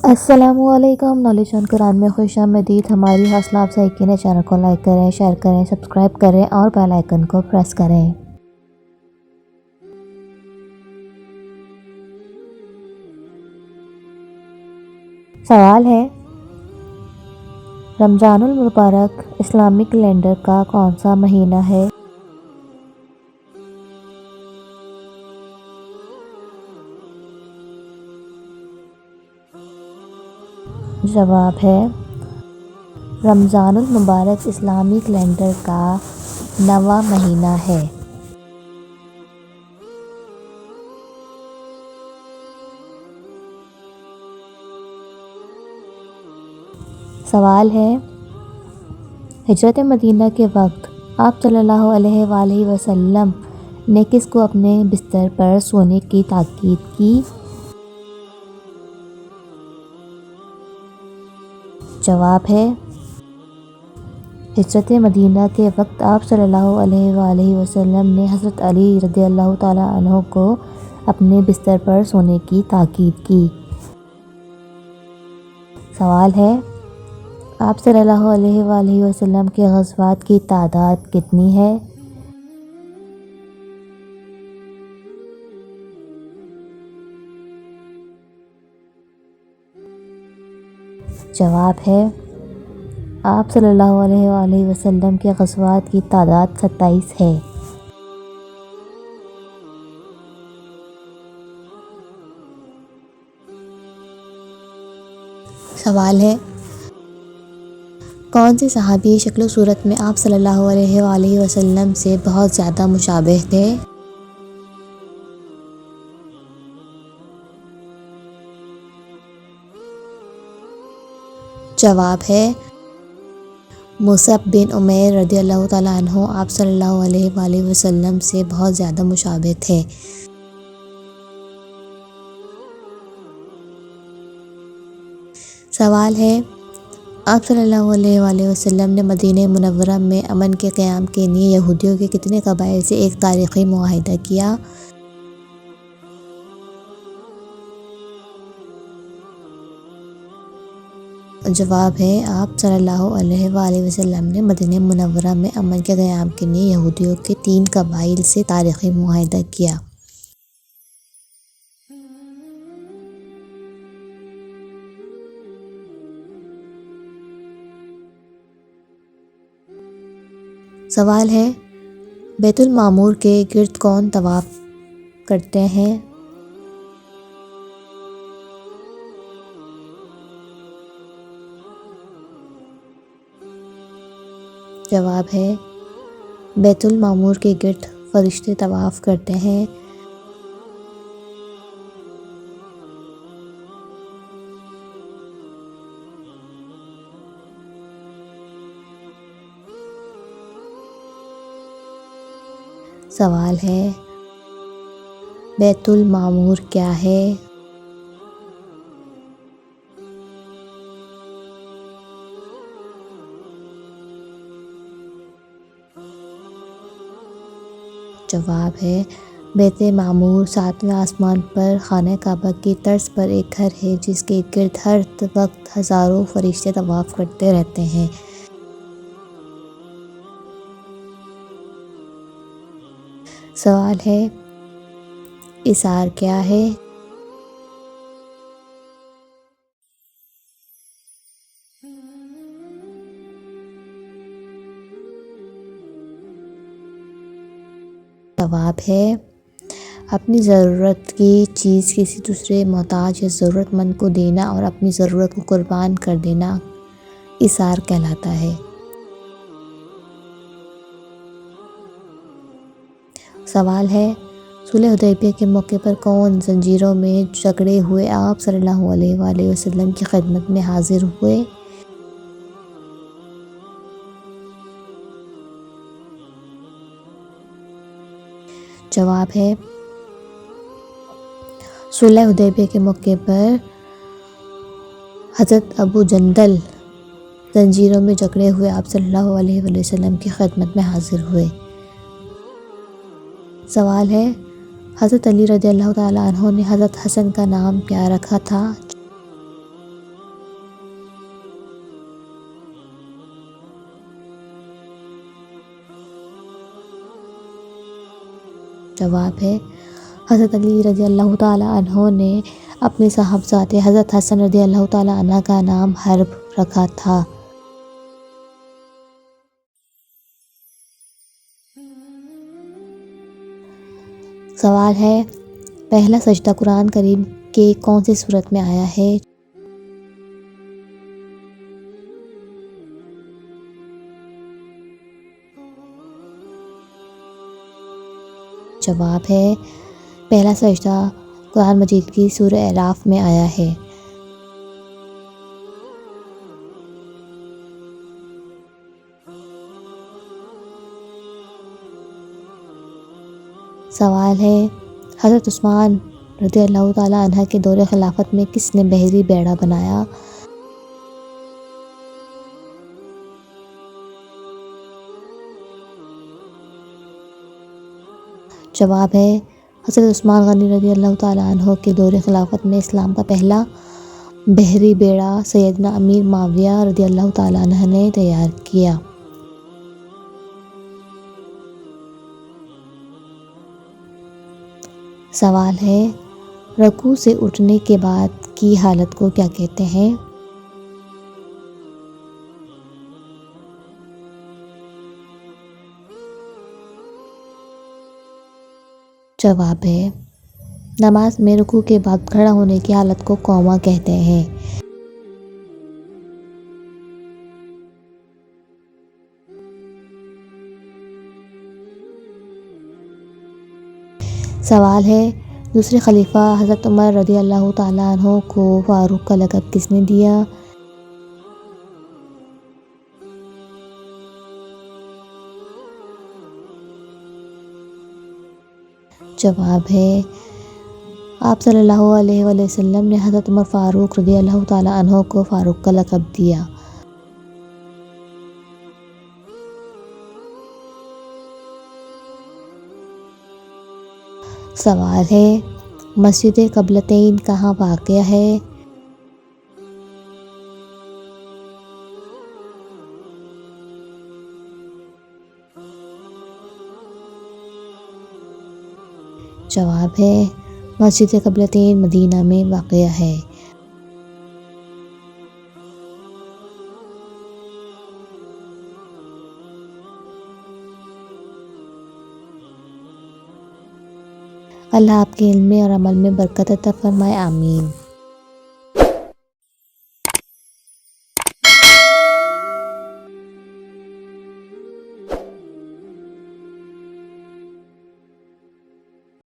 السلام علیکم، knowledge on قرآن میں خوش آمدید۔ ہماری حوصلہ افزائی کے لیے چینل کو لائک کریں، شیئر کریں، سبسکرائب کریں اور بیل آئیکن کو پریس کریں۔ سوال ہے، رمضان المبارک اسلامی کیلنڈر کا کون سا مہینہ ہے؟ جواب ہے رمضان المبارک اسلامی کیلنڈر کا 9واں مہینہ ہے۔ سوال ہے، ہجرت مدینہ کے وقت آپ صلی اللہ علیہ وآلہ وسلم نے کس کو اپنے بستر پر سونے کی تاکید کی؟ جواب ہے ہجرت مدینہ کے وقت آپ صلی اللہ علیہ وآلہ وسلم نے حضرت علی رضی اللہ تعالیٰ عنہ کو اپنے بستر پر سونے کی تاکید کی۔ سوال ہے، آپ صلی اللہ علیہ وآلہ وسلم کے غزوات کی تعداد کتنی ہے؟ جواب ہے آپ صلی اللہ علیہ وآلہ وسلم کے غزوات کی تعداد 27 ہے۔ سوال ہے، کون سے صحابی شکل و صورت میں آپ صلی اللہ علیہ وآلہ وسلم سے بہت زیادہ مشابہ تھے؟ جواب ہے مصعب بن عمیر رضی اللہ تعالیٰ عنہ آپ صلی اللہ علیہ وآلہ وسلم سے بہت زیادہ مشابہ تھے۔ سوال ہے، آپ صلی اللہ علیہ وآلہ وسلم نے مدینہ منورہ میں امن کے قیام کے لیے یہودیوں کے کتنے قبائل سے ایک تاریخی معاہدہ کیا؟ جواب ہے آپ صلی اللہ علیہ وآلہ وسلم نے مدینہ منورہ میں امن کے قیام کے لیے یہودیوں کے 3 قبائل سے تاریخی معاہدہ کیا۔ سوال ہے، بیت المعمور کے گرد کون طواف کرتے ہیں؟ جواب ہے بیت المعمور کے گرد فرشتے طواف کرتے ہیں۔ سوال ہے، بیت المعمور کیا ہے؟ جواب ہے بیت معمور 7ویں آسمان پر خانہ کعبہ کی طرز پر ایک گھر ہے جس کے گرد ہر وقت ہزاروں فرشتے طواف کرتے رہتے ہیں۔ سوال ہے، اثار کیا ہے؟ جواب ہے اپنی ضرورت کی چیز کسی دوسرے محتاج یا ضرورت مند کو دینا اور اپنی ضرورت کو قربان کر دینا اثار کہلاتا ہے۔ سوال ہے، صلح حدیبیہ کے موقع پر کون زنجیروں میں جکڑے ہوئے آپ صلی اللہ علیہ وآلہ وسلم کی خدمت میں حاضر ہوئے؟ جواب ہے صلح حدیبیہ کے موقع پر حضرت ابو جندل زنجیروں میں جکڑے ہوئے آپ صلی اللہ علیہ وآلہ وسلم کی خدمت میں حاضر ہوئے۔ سوال ہے، حضرت علی رضی اللہ تعالیٰ عنہ نے حضرت حسن کا نام کیا رکھا تھا؟ جواب ہے، حضرت علی رضی اللہ تعالیٰ عنہ نے اپنے صاحبزادے حضرت حسن رضی اللہ تعالیٰ عنہ کا نام حرب رکھا تھا۔ سوال ہے، پہلا سجدہ قرآن کریم کے کون سی سورت میں آیا ہے؟ جواب ہے، پہلا سجدہ قرآن مجید کی سورہ اعراف میں آیا ہے۔ سوال ہے، حضرت عثمان رضی اللہ تعالیٰ عنہ کے دور خلافت میں کس نے بحری بیڑا بنایا؟ جواب ہے، حضرت عثمان غنی رضی اللہ تعالیٰ عنہ کے دور خلافت میں اسلام کا پہلا بحری بیڑا سیدنا امیر معاویہ رضی اللہ تعالیٰ عنہ نے تیار کیا۔ سوال ہے، رکوع سے اٹھنے کے بعد کی حالت کو کیا کہتے ہیں؟ جواب ہے، نماز میں رکوع کے بعد کھڑا ہونے کی حالت کو قوما کہتے ہیں۔ سوال ہے، دوسرے خلیفہ حضرت عمر رضی اللہ تعالیٰ عنہ کو فاروق کا لقب کس نے دیا؟ جواب ہے، آپ صلی اللہ علیہ وآلہ وسلم نے حضرت عمر فاروق رضی اللہ تعالیٰ عنہ کو فاروق کا لقب دیا۔ سوال ہے، مسجد قبلتین کہاں واقع ہے؟ جواب ہے، مسجد قبلتین مدینہ میں واقع ہے۔ اللہ آپ کے علم اور عمل میں برکت عطا فرمائے، آمین۔